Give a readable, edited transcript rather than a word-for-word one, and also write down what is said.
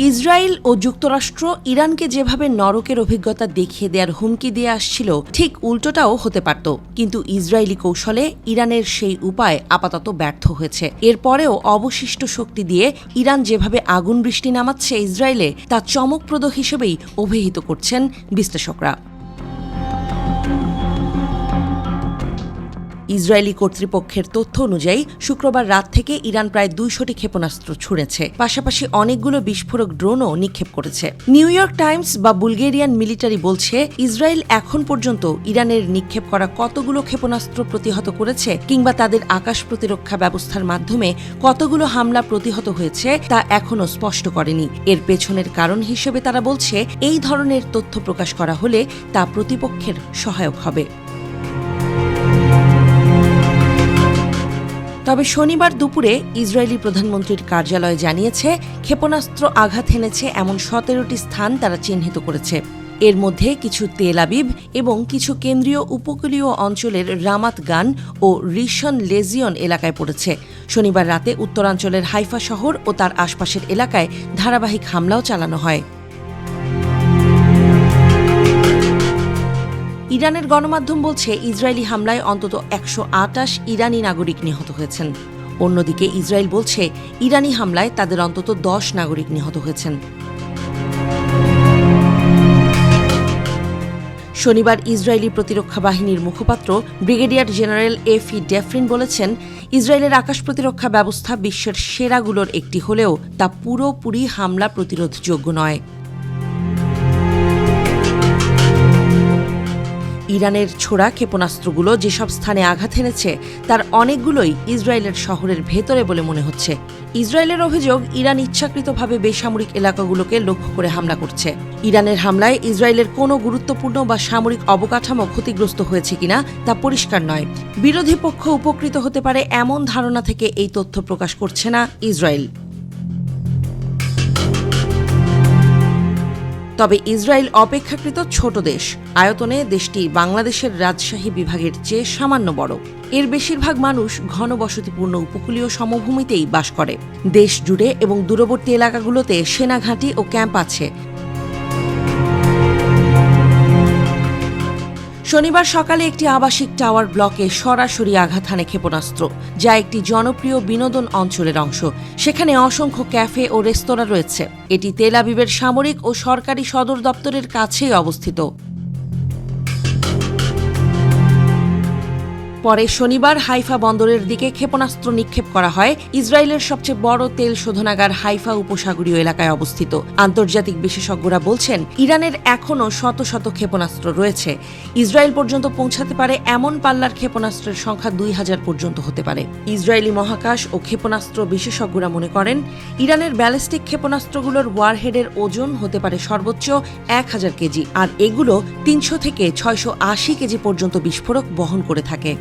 Israel ও যুক্তরাষ্ট্র ইরানকে যেভাবে নরকের অভিজ্ঞতা দেখিয়ে দেওয়ার হুমকি দিয়ে আসছিল, ঠিক উল্টোটাও হতে পারত। কিন্তু ইসরায়েলি কৌশলে ইরানের সেই উপায় আপাতত ব্যর্থ হয়েছে। এরপরেও অবশিষ্ট শক্তি দিয়ে ইরান যেভাবে আগুন বৃষ্টি নামাচ্ছে ইসরায়েলে, তা চমকপ্রদ হিসেবেই অভিহিত করছেন বিশ্লেষকরা। ইসরায়েলি কর্তৃপক্ষের তথ্য অনুযায়ী শুক্রবার রাত থেকে ইরান প্রায় 200টি ক্ষেপণাস্ত্র ছুড়েছে, পাশাপাশি অনেকগুলো বিস্ফোরক ড্রোনও নিক্ষেপ করেছে। নিউ ইয়র্ক টাইমস বা বুলগেরিয়ান মিলিটারি বলছে, ইসরায়েল এখন পর্যন্ত ইরানের নিক্ষেপ করা কতগুলো ক্ষেপণাস্ত্র প্রতিহত করেছে কিংবা তাদের আকাশ প্রতিরক্ষা ব্যবস্থার মাধ্যমে কতগুলো হামলা প্রতিহত হয়েছে তা এখনও স্পষ্ট করেনি। এর পেছনের কারণ হিসেবে তারা বলছে, এই ধরনের তথ্য প্রকাশ করা হলে তা প্রতিপক্ষের সহায়ক হবে। তবে শনিবার দুপুরে ইসরায়েলি প্রধানমন্ত্রীর কার্যালয় জানিয়েছে, ক্ষেপণাস্ত্র আঘাত হেনেছে এমন 17টি স্থান তারা চিহ্নিত করেছে। এর মধ্যে কিছু তেল আবিব এবং কিছু কেন্দ্রীয় উপকূলীয় অঞ্চলের রামাত গান ও রিশন লেজিয়ন এলাকায় পড়েছে। শনিবার রাতে উত্তরাঞ্চলের হাইফা শহর ও তার আশপাশের এলাকায় ধারাবাহিক হামলাও চালানো হয়। ইরানের গণমাধ্যম বলছে, ইসরায়েলি হামলায় অন্তত 128 ইরানি নাগরিক নিহত হয়েছেন। অন্যদিকে ইসরায়েল বলছে, ইরানি হামলায় তাদের অন্তত 10 নাগরিক নিহত হয়েছেন। শনিবার ইসরায়েলি প্রতিরক্ষা বাহিনীর মুখপাত্র ব্রিগেডিয়ার জেনারেল এফি ডেফরিন বলেছেন, ইসরায়েলের আকাশ প্রতিরক্ষা ব্যবস্থা বিশ্বের সেরাগুলোর একটি হলেও তা পুরোপুরি হামলা প্রতিরোধযোগ্য নয়। ইরানের ছোড়া ক্ষেপণাস্ত্রগুলো যেসব স্থানে আঘাত হেনেছে তার অনেকগুলোই ইসরায়েলের শহরের ভেতরে বলে মনে হচ্ছে। ইসরায়েলের অভিযোগ, ইরান ইচ্ছাকৃতভাবে বেসামরিক এলাকাগুলোকে লক্ষ্য করে হামলা করছে। ইরানের হামলায় ইসরায়েলের কোনো গুরুত্বপূর্ণ বা সামরিক অবকাঠামো ক্ষতিগ্রস্ত হয়েছে কিনা তা পরিষ্কার নয়। বিরোধী পক্ষ উপকৃত হতে পারে এমন ধারণা থেকে এই তথ্য প্রকাশ করছে না ইসরায়েল। তবে ইসরায়েল অপেক্ষাকৃত ছোট দেশ। আয়তনে দেশটি বাংলাদেশের রাজশাহী বিভাগের চেয়ে সামান্য বড়। এর বেশিরভাগ মানুষ ঘনবসতিপূর্ণ উপকূলীয় সমভূমিতেই বাস করে। দেশ জুড়ে এবং দূরবর্তী এলাকাগুলোতে সেনাঘাঁটি ও ক্যাম্প আছে। শনিবার সকালে একটি আবাসিক টাওয়ার ব্লকে সরাসরি আঘাত হানে ক্ষেপণাস্ত্র, যা একটি জনপ্রিয় বিনোদন অঞ্চলের অংশ। সেখানে অসংখ্য ক্যাফে ও রেস্তোরাঁ রয়েছে। এটি তেল আবিবের সামরিক ও সরকারি সদর দপ্তরের কাছেই অবস্থিত। পরে শনিবার হাইফা বন্দরের দিকে ক্ষেপণাস্ত্র নিক্ষেপ করা হয়। ইসরায়েলের সবচেয়ে বড় তেল শোধনাগার হাইফা উপসাগরীয় এলাকায় অবস্থিত। আন্তর্জাতিক বিশেষজ্ঞরা বলছেন, ইরানের এখনও শত শত ক্ষেপণাস্ত্র রয়েছে। ইসরায়েল পর্যন্ত পৌঁছাতে পারে এমন পাল্লার ক্ষেপণাস্ত্রের সংখ্যা 2000 পর্যন্ত হতে পারে। ইসরায়েলি মহাকাশ ও ক্ষেপণাস্ত্র বিশেষজ্ঞরা মনে করেন, ইরানের ব্যালিস্টিক ক্ষেপণাস্ত্রগুলোর ওয়ারহেডের ওজন হতে পারে সর্বোচ্চ 1000 কেজি, আর এগুলো 300 থেকে 680 কেজি পর্যন্ত বিস্ফোরক বহন করে থাকে।